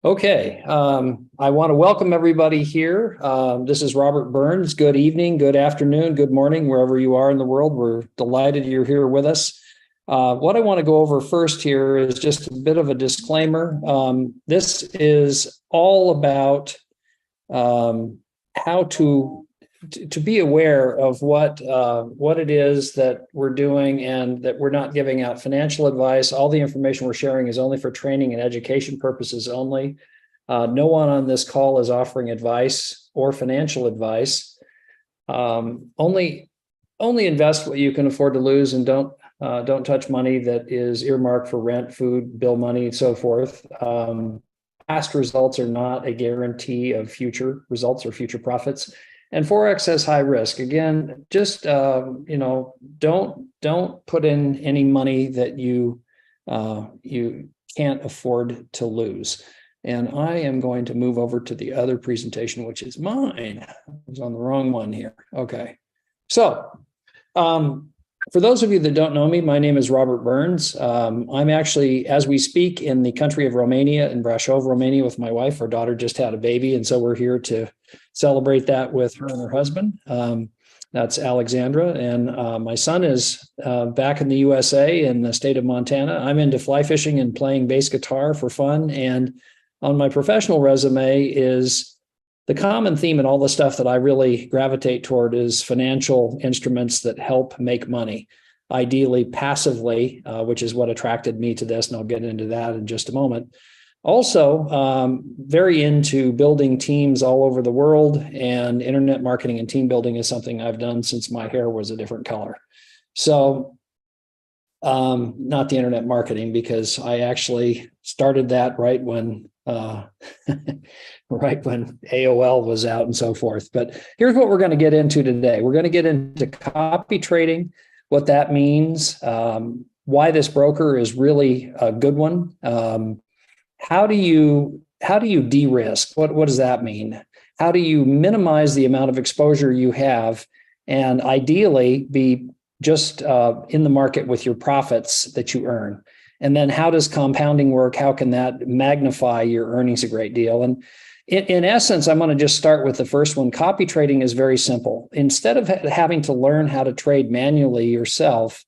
Okay, I want to welcome everybody here. This is Robert Burns. Good evening, good afternoon, good morning, wherever you are in the world. We're delighted you're here with us. What I want to go over first here is just a bit of a disclaimer. This is all about how to be aware of what it is that we're doing, and that we're not giving out financial advice. All the information we're sharing is only for training and education purposes only. No one on this call is offering advice or financial advice. Only invest what you can afford to lose, and don't touch money that is earmarked for rent, food, bill money, and so forth. Past results are not a guarantee of future results or future profits. And Forex has high risk. Again, just don't put in any money that you can't afford to lose. And I am going to move over to the other presentation, which is mine. I was on the wrong one here. Okay. So for those of you that don't know me, my name is Robert Burns. I'm actually, as we speak, in the country of Romania, in Brașov, Romania, with my wife. Our daughter just had a baby, and so we're here to celebrate that with her and her husband. That's Alexandra. And my son is back in the USA, in the state of Montana. I'm into fly fishing and playing bass guitar for fun. And on my professional resume is the common theme, and all the stuff that I really gravitate toward is financial instruments that help make money, ideally passively, which is what attracted me to this. And I'll get into that in just a moment. Also, very into building teams all over the world, and internet marketing and team building is something I've done since my hair was a different color. So not the internet marketing, because I actually started that right when AOL was out and so forth. But here's what we're going to get into today. We're going to get into copy trading, what that means, why this broker is really a good one. How do you de-risk? What does that mean? How do you minimize the amount of exposure you have, and ideally be just in the market with your profits that you earn? And then how does compounding work? How can that magnify your earnings a great deal? And in essence, I'm going to just start with the first one. Copy trading is very simple. Instead of having to learn how to trade manually yourself,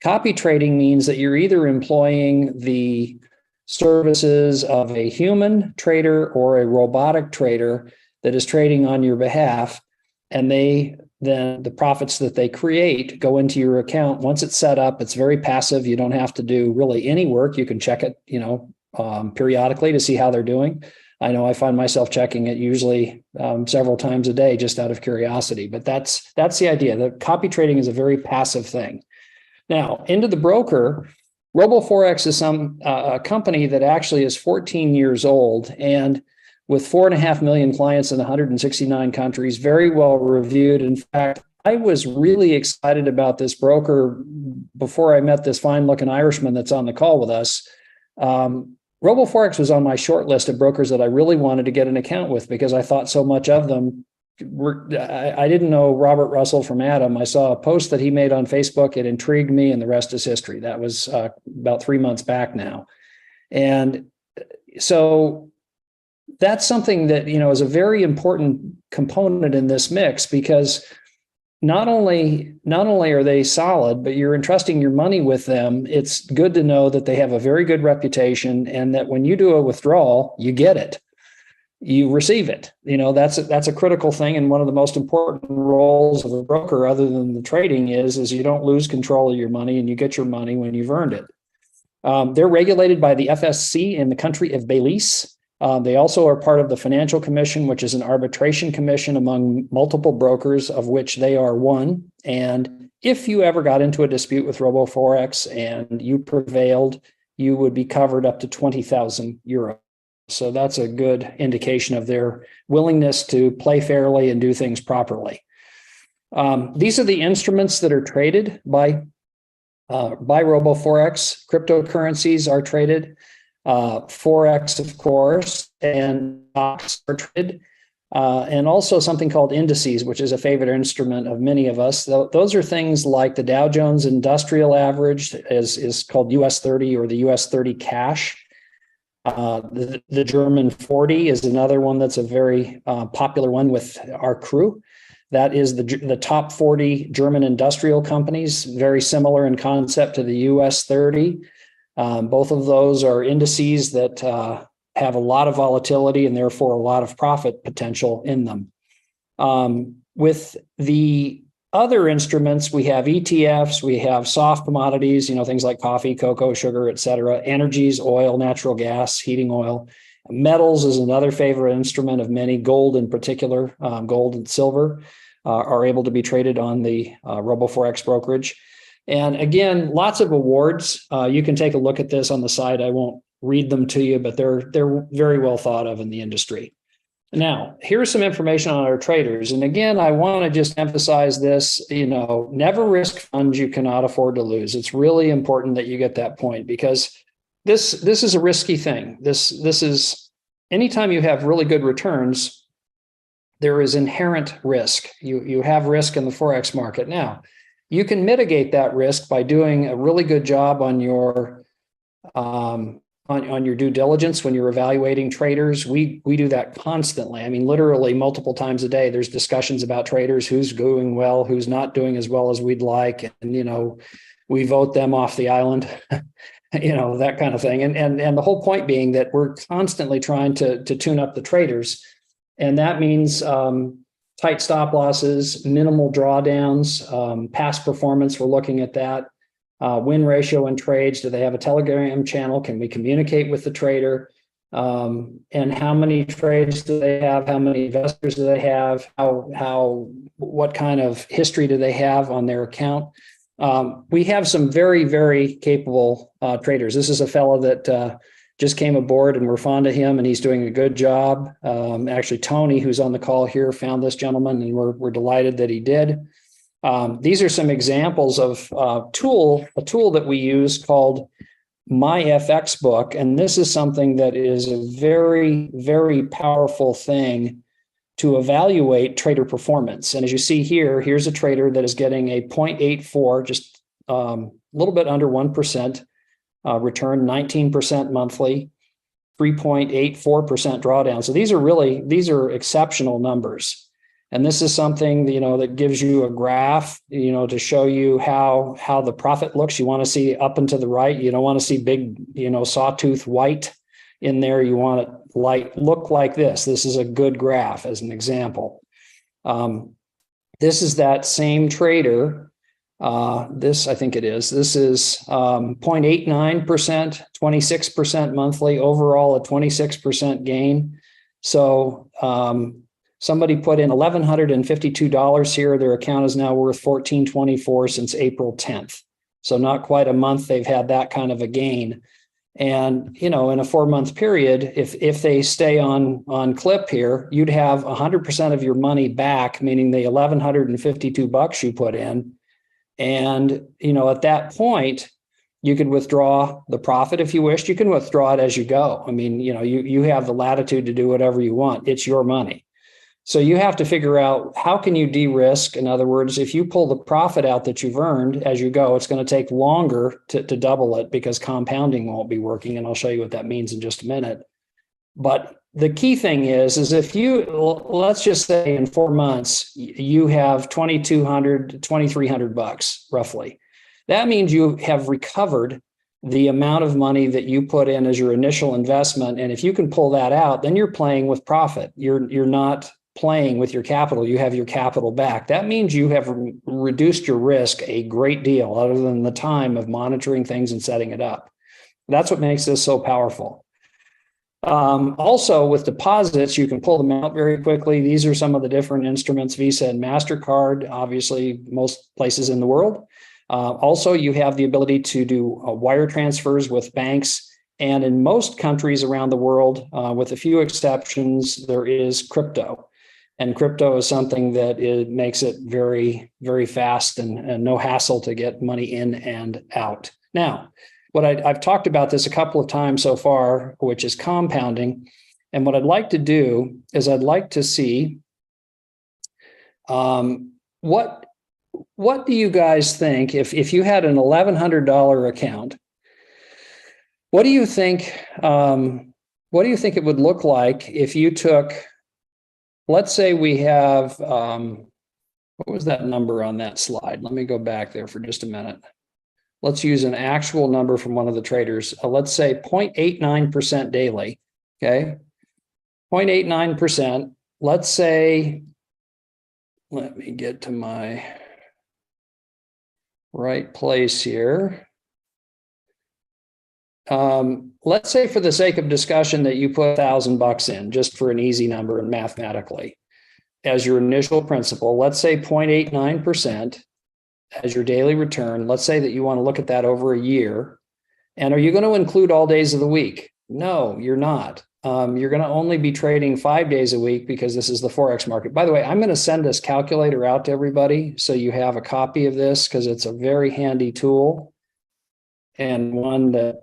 copy trading means that you're either employing the services of a human trader or a robotic trader that is trading on your behalf, and then the profits that they create go into your account. Once it's set up, it's very passive. You don't have to do really any work. You can check it, periodically to see how they're doing. I know I find myself checking it usually several times a day, just out of curiosity. But that's the idea. The copy trading is a very passive thing. Now, into the broker. RoboForex is a company that actually is 14 years old, and with 4.5 million clients in 169 countries, very well reviewed. In fact, I was really excited about this broker before I met this fine-looking Irishman that's on the call with us. RoboForex was on my short list of brokers that I really wanted to get an account with, because I thought so much of them. I didn't know Robert Russell from Adam. I saw a post that he made on Facebook. It intrigued me, and the rest is history. That was about 3 months back now. And so that's something that, is a very important component in this mix, because not only are they solid, but you're entrusting your money with them. It's good to know that they have a very good reputation, and that when you do a withdrawal, you get it. You receive it. That's a critical thing. And one of the most important roles of a broker, other than the trading, is you don't lose control of your money, and you get your money when you've earned it. They're regulated by the FSC in the country of Belize. They also are part of the Financial Commission, which is an arbitration commission among multiple brokers, of which they are one. And if you ever got into a dispute with RoboForex and you prevailed, you would be covered up to 20,000 euros. So that's a good indication of their willingness to play fairly and do things properly. These are the instruments that are traded by RoboForex. Cryptocurrencies are traded, Forex, of course, and stocks are traded. and also something called indices, which is a favorite instrument of many of us. Those are things like the Dow Jones Industrial Average is called US 30 or the US 30 cash. The German 40 is another one that's a very popular one with our crew. That is the top 40 German industrial companies, very similar in concept to the US 30. Both of those are indices that have a lot of volatility and therefore a lot of profit potential in them. With the other instruments, we have ETFs, we have soft commodities, things like coffee, cocoa, sugar, et cetera, energies, oil, natural gas, heating oil. Metals is another favorite instrument of many, gold in particular, gold and silver are able to be traded on the RoboForex brokerage. And again, lots of awards. You can take a look at this on the site. I won't read them to you, but they're very well thought of in the industry. Now, here's some information on our traders. And again, I want to just emphasize this, never risk funds you cannot afford to lose. It's really important that you get that point because this is a risky thing. This is anytime you have really good returns, there is inherent risk. You have risk in the Forex market. Now, you can mitigate that risk by doing a really good job on your on your due diligence when you're evaluating traders. We do that constantly. I mean, literally multiple times a day, there's discussions about traders, who's doing well, who's not doing as well as we'd like. And, we vote them off the island, that kind of thing. And the whole point being that we're constantly trying to tune up the traders. And that means tight stop losses, minimal drawdowns, past performance. We're looking at that. Win ratio in trades. Do they have a Telegram channel? Can we communicate with the trader? And how many trades do they have? How many investors do they have? What kind of history do they have on their account? We have some very, very capable traders. This is a fellow that just came aboard and we're fond of him and he's doing a good job. Actually, Tony, who's on the call here, found this gentleman and we're delighted that he did. These are some examples of a tool that we use called My FX Book. And this is something that is a very, very powerful thing to evaluate trader performance. And as you see here, here's a trader that is getting a 0.84, just a little bit under 1% return, 19% monthly, 3.84% drawdown. So these are exceptional numbers. And this is something, that gives you a graph, to show you how the profit looks. You want to see up and to the right. You don't want to see big, sawtooth white in there. You want it look like this. This is a good graph as an example. This is that same trader. This, I think it is. This is 0.89%, 26% monthly, overall a 26% gain. So, somebody put in $1,152 here. Their account is now worth $1,424 since April 10th. So not quite a month they've had that kind of a gain. And, in a 4-month period, if they stay on clip here, you'd have 100% of your money back, meaning the $1,152 you put in. And, at that point, you could withdraw the profit if you wished. You can withdraw it as you go. I mean, you have the latitude to do whatever you want. It's your money. So you have to figure out how can you de-risk. In other words, if you pull the profit out that you've earned as you go, it's going to take longer to double it because compounding won't be working. And I'll show you what that means in just a minute. But the key thing is if let's just say in 4 months, you have $2,200, $2,300 roughly. That means you have recovered the amount of money that you put in as your initial investment. And if you can pull that out, then you're playing with profit. You're not playing with your capital. You have your capital back. That means you have reduced your risk a great deal other than the time of monitoring things and setting it up. That's what makes this so powerful. Also with deposits, you can pull them out very quickly. These are some of the different instruments, Visa and MasterCard, obviously most places in the world. Also, you have the ability to do wire transfers with banks. And in most countries around the world, with a few exceptions, there is crypto. And crypto is something that makes it very, very fast and no hassle to get money in and out. Now, I've talked about this a couple of times so far, which is compounding. And what I'd like to do is I'd like to see what do you guys think if you had an $1,100 account, what do you think it would look like if you took, let's say we have, what was that number on that slide? Let me go back there for just a minute. Let's use an actual number from one of the traders. Let's say 0.89% daily, okay? 0.89%. Let's say, let me get to my right place here. Let's say for the sake of discussion that you put $1,000 in, just for an easy number and mathematically, as your initial principal. Let's say 0.89% as your daily return. Let's say that you want to look at that over a year. And are you going to include all days of the week? No, you're not. You're going to only be trading 5 days a week because this is the Forex market. By the way, I'm going to send this calculator out to everybody so you have a copy of this, because it's a very handy tool and one that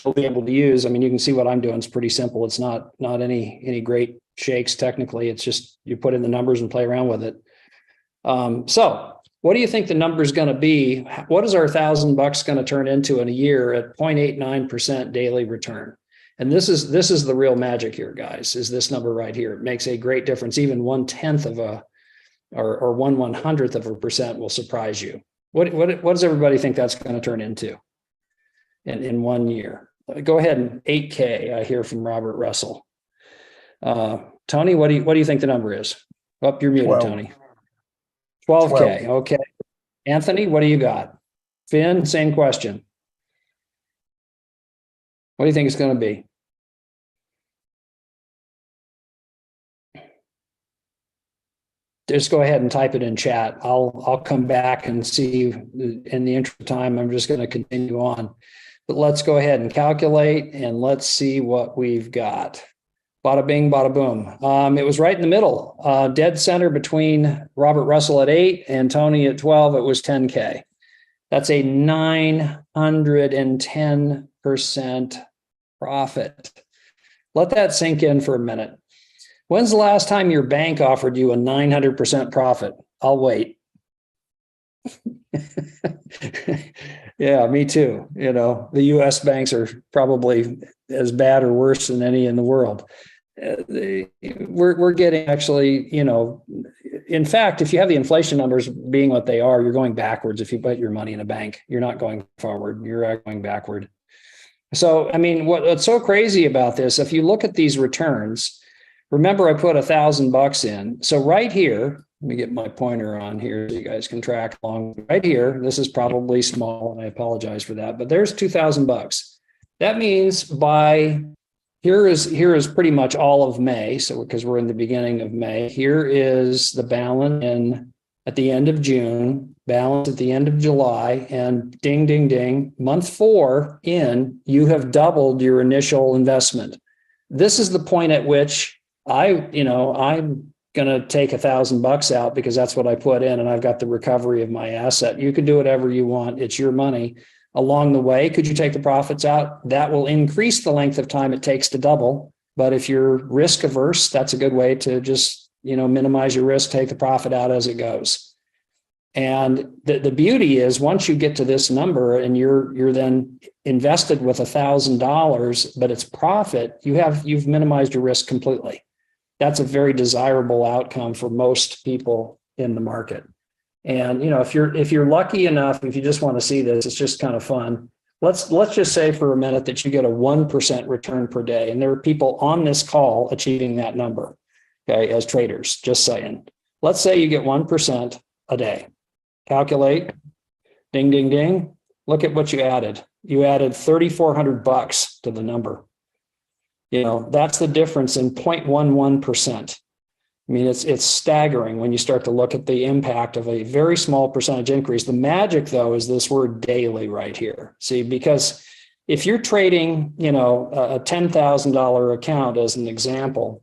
you'll be able to use. I mean, you can see what I'm doing. It's pretty simple. It's not any great shakes technically. It's just you put in the numbers and play around with it. So what do you think the number is going to be? What is our $1,000 going to turn into in a year at 0.89% daily return? And this is the real magic here, guys, is this number right here. It makes a great difference. Even 1/10 of a, or 1/100th of a percent will surprise you. What does everybody think that's going to turn into in 1 year? Go ahead and 8K. I hear from Robert Russell. Tony, what do you think the number is? Oh, you're muted, 12. Tony. 12K. Okay. Anthony, what do you got? Finn, same question. What do you think it's going to be? Just go ahead and type it in chat. I'll come back and see in the intro time. I'm just going to continue on, but let's go ahead and calculate and let's see what we've got. Bada bing, bada boom. It was right in the middle, dead center between Robert Russell at 8 and Tony at 12. It was 10K. That's a 910% profit. Let that sink in for a minute. When's the last time your bank offered you a 900% profit? I'll wait. Yeah, me too. You know, the US banks are probably as bad or worse than any in the world. We're getting actually, you know, in fact, if you have the inflation numbers being what they are, you're going backwards. If you put your money in a bank, you're not going forward, you're going backward. So, I mean, what's so crazy about this, if you look at these returns, remember I put $1,000 in. So right here, let me get my pointer on here so you guys can track along. Right here, this is probably small, and I apologize for that, but there's $2,000. That means by here is pretty much all of May. So because we're in the beginning of May, here is the balance at the end of June, balance at the end of July, and ding, ding, ding, month 4 in, you have doubled your initial investment. This is the point at which I'm going to take $1,000 out because that's what I put in and I've got the recovery of my asset. You can do whatever you want. It's your money. Along the way, could you take the profits out? That will increase the length of time it takes to double. But if you're risk averse, that's a good way to just, minimize your risk, take the profit out as it goes. And the beauty is once you get to this number and you're then invested with $1,000, but it's profit, you've minimized your risk completely. That's a very desirable outcome for most people in the market. And if you're lucky enough, if you just want to see this, it's just kind of fun. Let's just say for a minute that you get a 1% return per day, and there are people on this call achieving that number. Okay, as traders, just saying. Let's say you get 1% a day. Calculate, ding, ding, ding. Look at what you added. You added $3,400 to the number. That's the difference in 0.11%. I mean, it's staggering when you start to look at the impact of a very small percentage increase. The magic, though, is this word daily right here. See, because if you're trading, a $10,000 account as an example,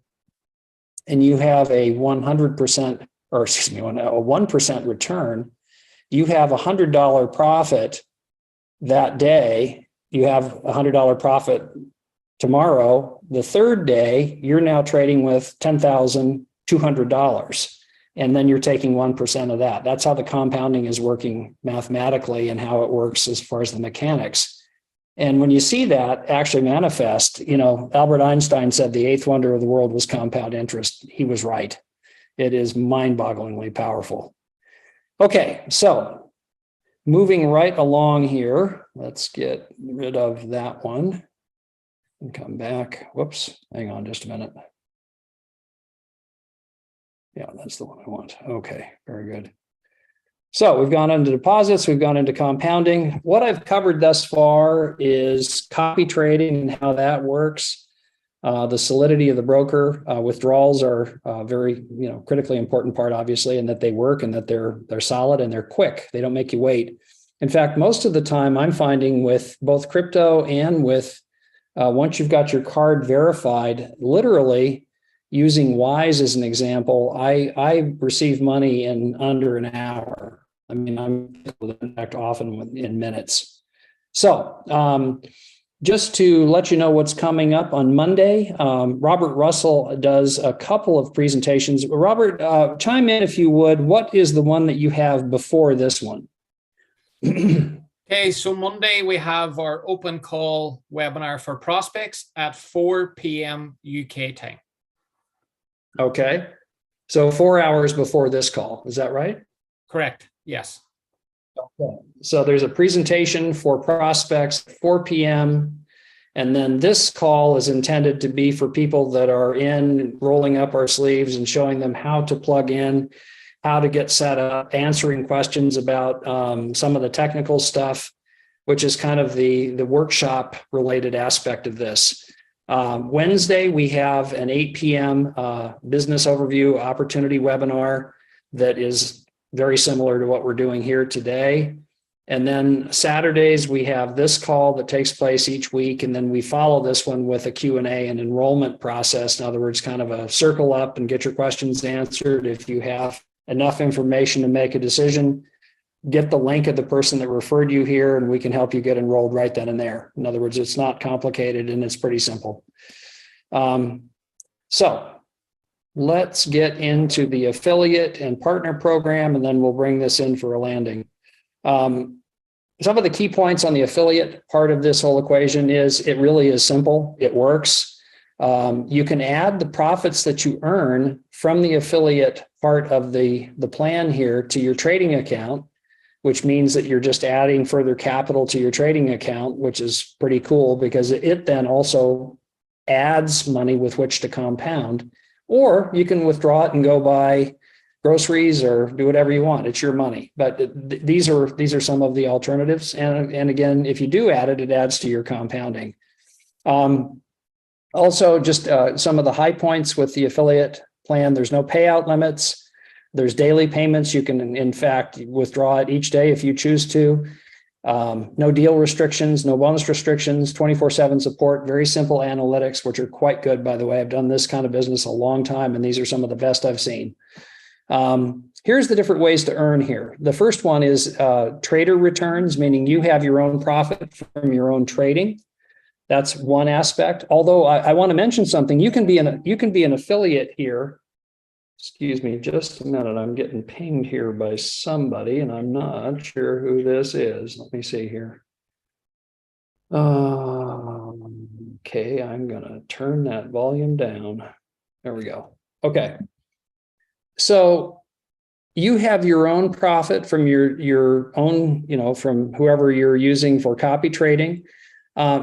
and you have a 100%, or excuse me, a 1% return, you have a $100 profit that day. You have a $100 profit Tomorrow, the third day, you're now trading with $10,200. And then you're taking 1% of that. That's how the compounding is working mathematically and how it works as far as the mechanics. And when you see that actually manifest, Albert Einstein said the eighth wonder of the world was compound interest. He was right. It is mind-bogglingly powerful. Okay, so moving right along here, let's get rid of that one and come back. Whoops, hang on just a minute. Yeah, that's the one I want. Okay, very good. So we've gone into deposits, we've gone into compounding. What I've covered thus far is copy trading and how that works. The solidity of the broker. Withdrawals are very, critically important part, obviously, and that they work and that they're solid and they're quick. They don't make you wait. In fact, most of the time I'm finding with both crypto and with once you've got your card verified, literally using Wise as an example, I receive money in under an hour. I mean, I'm in fact often in minutes. So just to let you know what's coming up on Monday, Robert Russell does a couple of presentations. Robert, chime in if you would. What is the one that you have before this one? Okay, so Monday we have our open call webinar for prospects at 4 p.m. UK time. Okay, so 4 hours before this call, is that right? Correct, yes. Okay. So there's a presentation for prospects at 4 p.m. And then this call is intended to be for people that are in rolling up our sleeves and showing them how to plug in, how to get set up, answering questions about some of the technical stuff, which is kind of the workshop related aspect of this. Wednesday, we have an 8 p.m. Business overview opportunity webinar that is very similar to what we're doing here today. And then Saturdays, we have this call that takes place each week. And then we follow this one with a Q&A and enrollment process. In other words, kind of a circle up and get your questions answered. If you have enough information to make a decision, get the link of the person that referred you here, and we can help you get enrolled right then and there. In other words, it's not complicated and it's pretty simple. So let's get into the affiliate and partner program, and then we'll bring this in for a landing. Some of the key points on the affiliate part of this whole equation is it really is simple. It works. You can add the profits that you earn from the affiliate part of the plan here to your trading account, which means that you're just adding further capital to your trading account, which is pretty cool because it then also adds money with which to compound. Or you can withdraw it and go buy groceries or do whatever you want. It's your money. But these are some of the alternatives. And again, if you do add it, it adds to your compounding. Also, just some of the high points with the affiliate plan. There's no payout limits. There's daily payments. You can, in fact, withdraw it each day if you choose to. No deal restrictions, no bonus restrictions, 24/7 support, very simple analytics, which are quite good, by the way. I've done this kind of business a long time, and these are some of the best I've seen. Here's the different ways to earn here. The first one is trader returns, meaning you have your own profit from your own trading. That's one aspect. Although I want to mention something, you can be an affiliate here. Excuse me, just a minute. I'm getting pinged here by somebody, and I'm not sure who this is. Let me see here. Okay, I'm going to turn that volume down. There we go. Okay. So you have your own profit from your own, from whoever you're using for copy trading.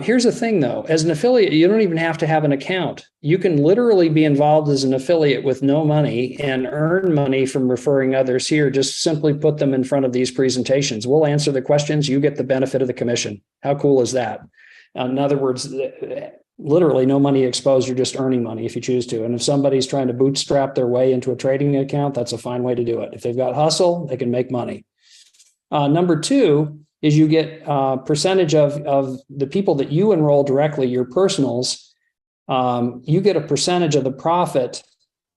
Here's the thing, though. As an affiliate, you don't even have to have an account. You can literally be involved as an affiliate with no money and earn money from referring others here. Just simply put them in front of these presentations. We'll answer the questions. You get the benefit of the commission. How cool is that? In other words, literally no money exposed. You're just earning money if you choose to. And if somebody's trying to bootstrap their way into a trading account, that's a fine way to do it. If they've got hustle, they can make money. Number two is you get a percentage of the people that you enroll directly, your personals. You get a percentage of the profit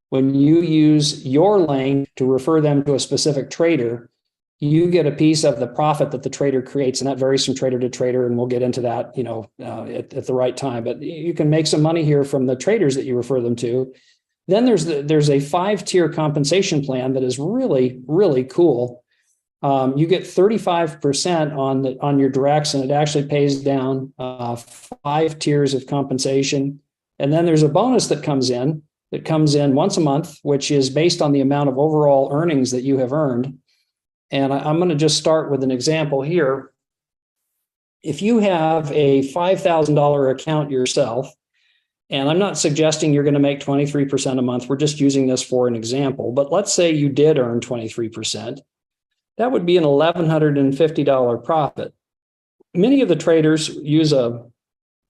when you use your link to refer them to a specific trader. you get a piece of the profit that the trader creates, and that varies from trader to trader, and we'll get into that, at the right time. But you can make some money here from the traders that you refer them to. Then there's a 5-tier compensation plan that is really, really cool. You get 35% on your directs, and it actually pays down 5 tiers of compensation. And then there's a bonus that comes in once a month, which is based on the amount of overall earnings that you have earned. And I'm going to just start with an example here. If you have a $5,000 account yourself, and I'm not suggesting you're going to make 23% a month, we're just using this for an example, but let's say you did earn 23%, that would be an $1,150 profit. Many of the traders use a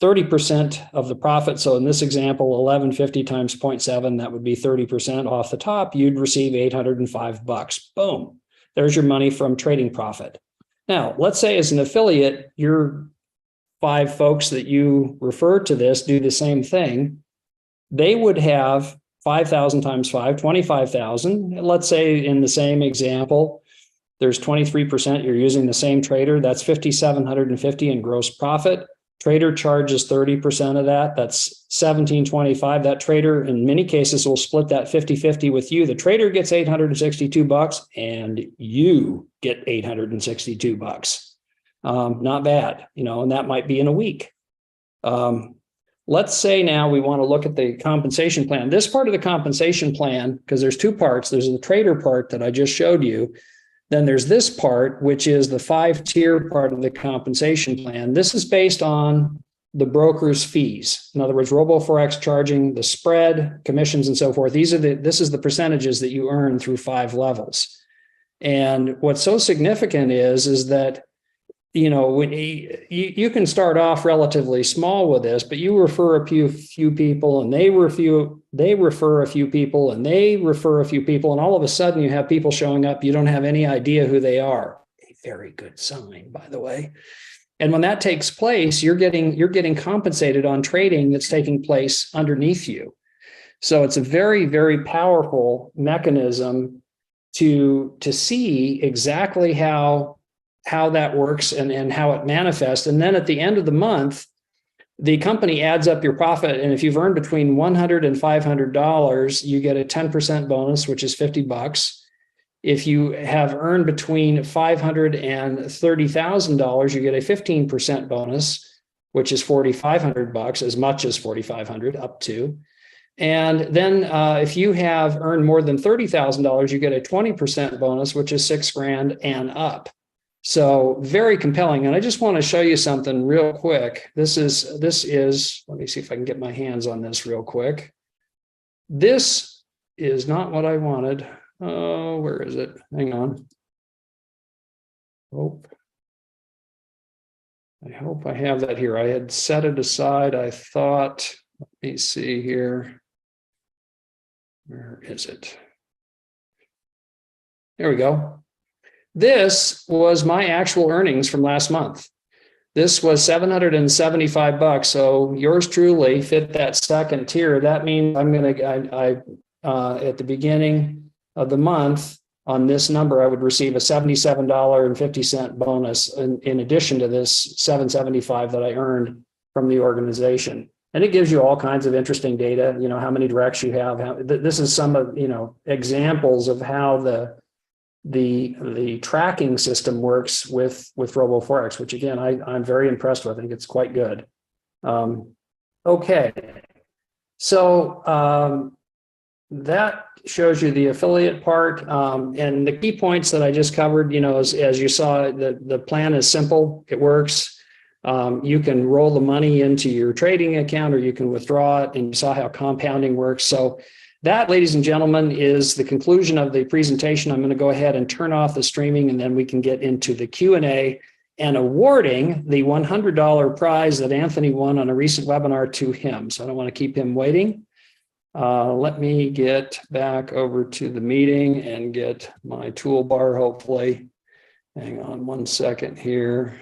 30% of the profit. So in this example, 1150 times 0.7, that would be 30% off the top. You'd receive $805. Boom. There's your money from trading profit. Now, let's say as an affiliate, your 5 folks that you refer to this do the same thing. They would have 5,000 times 5, 25,000. Let's say in the same example, there's 23%. You're using the same trader. That's 5,750 in gross profit. Trader charges 30% of that. That's 1,725. That trader, in many cases, will split that 50-50 with you. The trader gets $862 and you get $862. Not bad, and that might be in a week. Let's say now we want to look at the compensation plan. This part of the compensation plan, because there's 2 parts. There's the trader part that I just showed you. Then there's this part, which is the 5-tier part of the compensation plan. This is based on the broker's fees. In other words, RoboForex charging the spread, commissions, and so forth. This is the percentages that you earn through 5 levels. And what's so significant is that, when you can start off relatively small with this, but you refer a few people, and they refer a few people, and they refer a few people, and all of a sudden you have people showing up. You don't have any idea who they are. A very good sign, by the way. And when that takes place, you're getting compensated on trading that's taking place underneath you. So it's a very, very powerful mechanism to see exactly how that works and how it manifests. And then at the end of the month, the company adds up your profit. And if you've earned between $100 and $500, you get a 10% bonus, which is $50. If you have earned between $500 and $30,000, you get a 15% bonus, which is $4,500, as much as $4,500 up to. And then if you have earned more than $30,000, you get a 20% bonus, which is $6,000 and up. So very compelling. And I just want to show you something real quick. This is, let me see if I can get my hands on this real quick. This is not what I wanted. Oh, where is it? Hang on. Oh, I hope I have that here. I had set it aside. I thought, let me see here. Where is it? There we go. This was my actual earnings from last month. This was $775. So yours truly fit that second tier. That means I'm going to, at the beginning of the month on this number, I would receive a $77.50 bonus in addition to this $775 that I earned from the organization. And it gives you all kinds of interesting data, how many directs you have. This is some of, examples of how the tracking system works with RoboForex, which again, I'm very impressed with. I think it's quite good. Okay. So that shows you the affiliate part. And the key points that I just covered, as you saw, the plan is simple. It works. You can roll the money into your trading account, or you can withdraw it, and you saw how compounding works. So that, ladies and gentlemen, is the conclusion of the presentation. I'm going to go ahead and turn off the streaming, and then we can get into the Q&A and awarding the $100 prize that Anthony won on a recent webinar to him. So I don't want to keep him waiting. Let me get back over to the meeting and get my toolbar, hopefully. Hang on one second here.